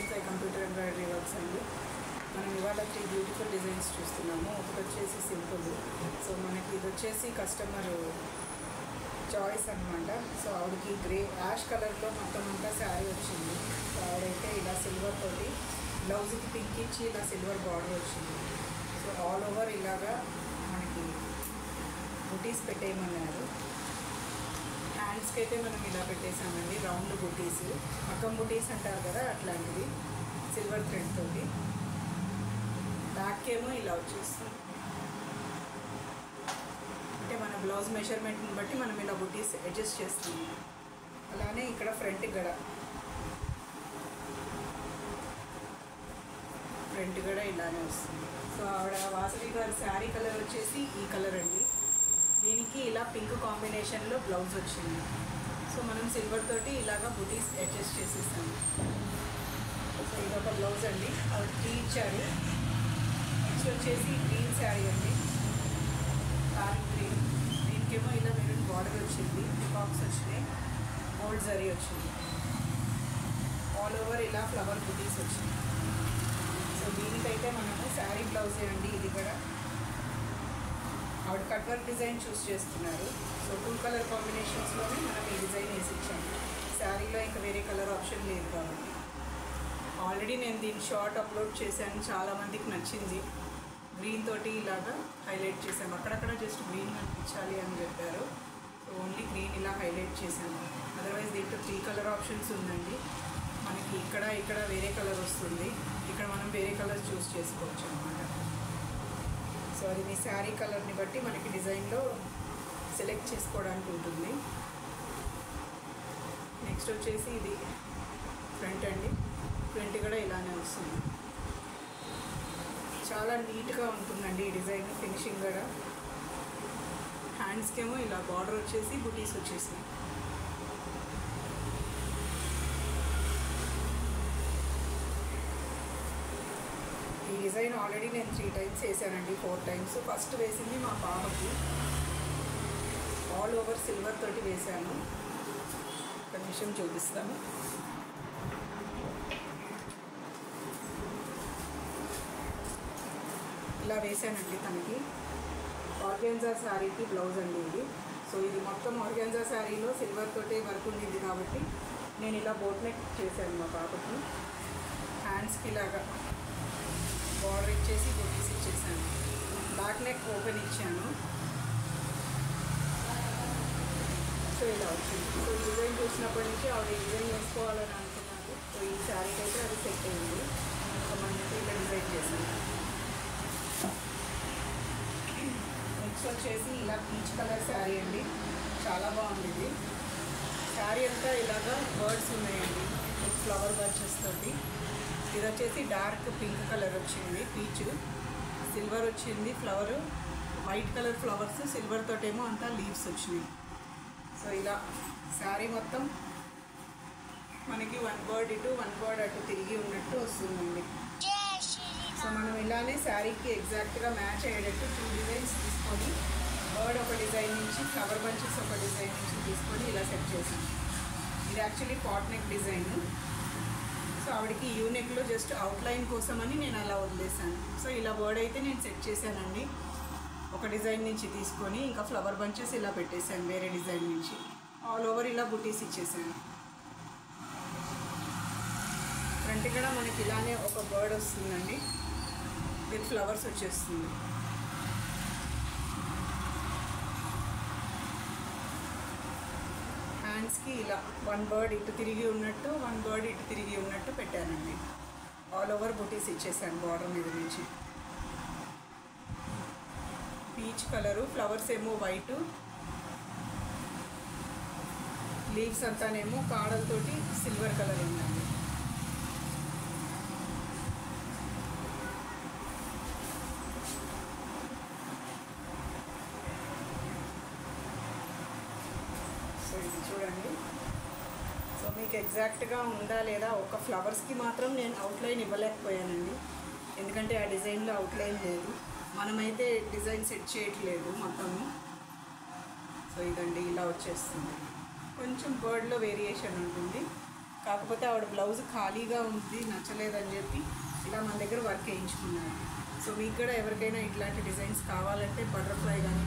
Sai computer embroidery works అండి. మనం ఇవాళ 3 బ్యూటిఫుల్ డిజైన్స్ చూస్తున్నాము. ఒకటి వచ్చేసి సింపుల్, సో మనకి ఇది వచ్చేసి కస్టమర్ చాయిస్ అనమాట. సో ఆవిడకి గ్రే యాష్ కలర్లో మొత్తం అంతా శారీ వచ్చింది. సో ఆవిడైతే ఇలా సిల్వర్ తోటి బ్లౌజ్కి పింక్ ఇచ్చి ఇలా సిల్వర్ బార్డర్ వచ్చింది. సో ఆల్ ఓవర్ ఇలాగా మనకి బుటీస్ పెట్టేయమన్నారు. హ్యాండ్స్కి అయితే మనం ఇలా పెట్టేసామండి, రౌండ్ బుటీస్, మగ్గం బుటీస్ అంటారు కదా అట్లాంటివి, సిల్వర్ థ్రెడ్ తోటి. బ్యాక్ ఏమో ఇలా వచ్చేస్తుంది, అంటే మన బ్లౌజ్ మెజర్మెంట్ని బట్టి మనం ఇలా బుటీస్ అడ్జస్ట్ చేస్తున్నాం. అలానే ఇక్కడ ఫ్రంట్ గడ ఇలానే వస్తుంది. సో ఆవిడ వాసవి గారి శారీ కలర్ వచ్చేసి ఈ కలర్ అండి. దీనికి ఇలా పింక్ కాంబినేషన్లో బ్లౌజ్ వచ్చింది. సో మనం సిల్వర్ తోటి ఇలాగా బుటీస్ అడ్జస్ట్ చేసేసాము. సో ఇదొక బ్లౌజ్ అండి, ఆవిడ టీ ఇచ్చారు. నెక్స్ట్ వచ్చేసి గ్రీన్ శారీ అండి, డార్క్ గ్రీన్. దీనికేమో ఇలా మెరూన్ బార్డర్ వచ్చింది, బాక్స్ వచ్చినాయి, గోల్డ్ జరీ వచ్చింది, ఆల్ ఓవర్ ఇలా ఫ్లవర్ బుటీస్ వచ్చింది. సో దీనికైతే మనము శారీ బ్లౌజే అండి. ఇది కూడా ఆవిడ కట్ వర్క్ డిజైన్ చూస్ చేస్తున్నారు. సో 2 కలర్ కాంబినేషన్స్లోనే మనం ఈ డిజైన్ వేసి ఇచ్చాము. శారీలో ఇంకా వేరే కలర్ ఆప్షన్ లేదు కాబట్టి. ఆల్రెడీ నేను దీని షార్ట్ అప్లోడ్ చేశాను, చాలామందికి నచ్చింది. గ్రీన్ తోటి ఇలాగా హైలైట్ చేశాము, అక్కడక్కడ జస్ట్ గ్రీన్ కనిపించాలి అని చెప్పారు. సో ఓన్లీ గ్రీన్ ఇలా హైలైట్ చేశాను. అదర్వైజ్ దీంట్లో 3 కలర్ ఆప్షన్స్ ఉందండి. మనకి ఇక్కడ వేరే కలర్ వస్తుంది, ఇక్కడ మనం వేరే కలర్ చూస్ చేసుకోవచ్చు అన్నమాట. సో అది మీ శారీ కలర్ని బట్టి మనకి డిజైన్లో సెలెక్ట్ చేసుకోవడానికి ఉంటుంది. నెక్స్ట్ వచ్చేసి ఇది ఫ్రంట్ అండి, ఫ్రంట్ కూడా ఇలానే వస్తుంది. చాలా నీట్గా ఉంటుందండి ఈ డిజైన్, ఫినిషింగ్ కూడా. హ్యాండ్స్కి ఏమో ఇలా బార్డర్ వచ్చేసి బుటీస్ వచ్చేసి. ఈ డిజైన్ ఆల్రెడీ నేను 3 టైమ్స్ వేసానండి, 4 టైమ్స్. ఫస్ట్ వేసింది మా పాపకి, ఆల్ ఓవర్ సిల్వర్ తోటి వేసాను. ఒక నిమిషం చూపిస్తాను. ఇలా వేసానండి తనకి. ఆర్గాన్జా శారీకి బ్లౌజ్ అండి ఇది. సో ఇది మొత్తం ఆర్గాన్జా శారీలో సిల్వర్ తోటే వర్క్ ఉండింది కాబట్టి నేను ఇలా బోట్ నెక్ చేశాను మా పాపకి. హ్యాండ్స్కి ఇలాగా బార్డర్ ఇచ్చేసి బుటీస్ ఇచ్చేసాను. బ్యాక్ నెక్ ఓపెన్ ఇచ్చాను. సో ఇలా వచ్చింది. సో డిజైన్ చూసినప్పటి నుంచి ఆవిడ డిజైన్ వేసుకోవాలని అనుకున్నాను. సో ఈ శారీకి అయితే అది సెట్ అయింది. ఒక మంచి ఇలా డిజైన్ చేశాను. నెక్స్ట్ వచ్చేసి ఇలా పీచ్ కలర్ శారీ అండి, చాలా బాగుంది ఇది. శారీ అంతా ఇలాగా బర్డ్స్ ఉన్నాయండి, ఫ్లవర్ బంచెస్ తోటి. ఇది వచ్చేసి డార్క్ పింక్ కలర్ వచ్చింది, పీచ్ సిల్వర్ వచ్చింది, flower white colour flowers, silver తోటేమో అంతా లీవ్స్ వచ్చినాయి. సో ఇలా శారీ మొత్తం మనకి 1 బర్డ్ ఇటు 1 బర్డ్ అటు తిరిగి ఉన్నట్టు వస్తుందండి. సో మనం ఇలానే శారీకి ఎగ్జాక్ట్గా మ్యాచ్ అయ్యేటట్టు 2 డిజైన్స్ తీసుకొని, బర్డ్ ఒక డిజైన్ నుంచి, ఫ్లవర్ బంచెస్ ఒక డిజైన్ నుంచి తీసుకొని ఇలా సెట్ చేసాం. ఇది actually pot neck design. So ఆవిడకి యూనెక్లో జస్ట్ అవుట్లైన్ కోసమని నేను అలా వదిలేసాను. సో ఇలా బర్డ్ అయితే నేను సెట్ చేశానండి, ఒక డిజైన్ నుంచి తీసుకొని. ఇంకా ఫ్లవర్ బంచెస్ ఇలా పెట్టేశాను వేరే డిజైన్ నుంచి, ఆల్ ఓవర్ ఇలా బుటీస్ ఇచ్చేసాను. ఫ్రంట్ కూడా మనకి ఇలానే ఒక బర్డ్ వస్తుందండి, విత్ ఫ్లవర్స్ వచ్చేస్తుంది. హ్యాండ్స్కి ఇలా 1 బర్డ్ ఇటు తిరిగి ఉన్నట్టు, 1 బర్డ్ ఇటు తిరిగి ఉన్నట్టు పెట్టానండి. ఆల్ ఓవర్ బుటీస్ ఇచ్చేసాను బార్డర్ మీద నుంచి. పీచ్ కలరు, ఫ్లవర్స్ ఏమో వైటు, లీవ్స్ అంతానేమో కాడలతోటి సిల్వర్ కలర్ ఉందండి. సో ఇది చూడండి. సో మీకు ఎగ్జాక్ట్గా ఉందా లేదా, ఒక ఫ్లవర్స్కి మాత్రం నేను అవుట్లైన్ ఇవ్వలేకపోయానండి, ఎందుకంటే ఆ డిజైన్లో అవుట్లైన్ లేదు. మనమైతే డిజైన్ సెట్ చేయట్లేదు మొత్తము. సో ఇదండి ఇలా వచ్చేస్తుంది. కొంచెం బర్డ్లో వేరియేషన్ ఉంటుంది, కాకపోతే ఆవిడ బ్లౌజ్ ఖాళీగా ఉంది, నచ్చలేదని చెప్పి ఇలా మన దగ్గర వర్క్ వేయించుకున్నారు. సో మీకు కూడా ఎవరికైనా ఇట్లాంటి డిజైన్స్ కావాలంటే బటర్ఫ్లై కానీ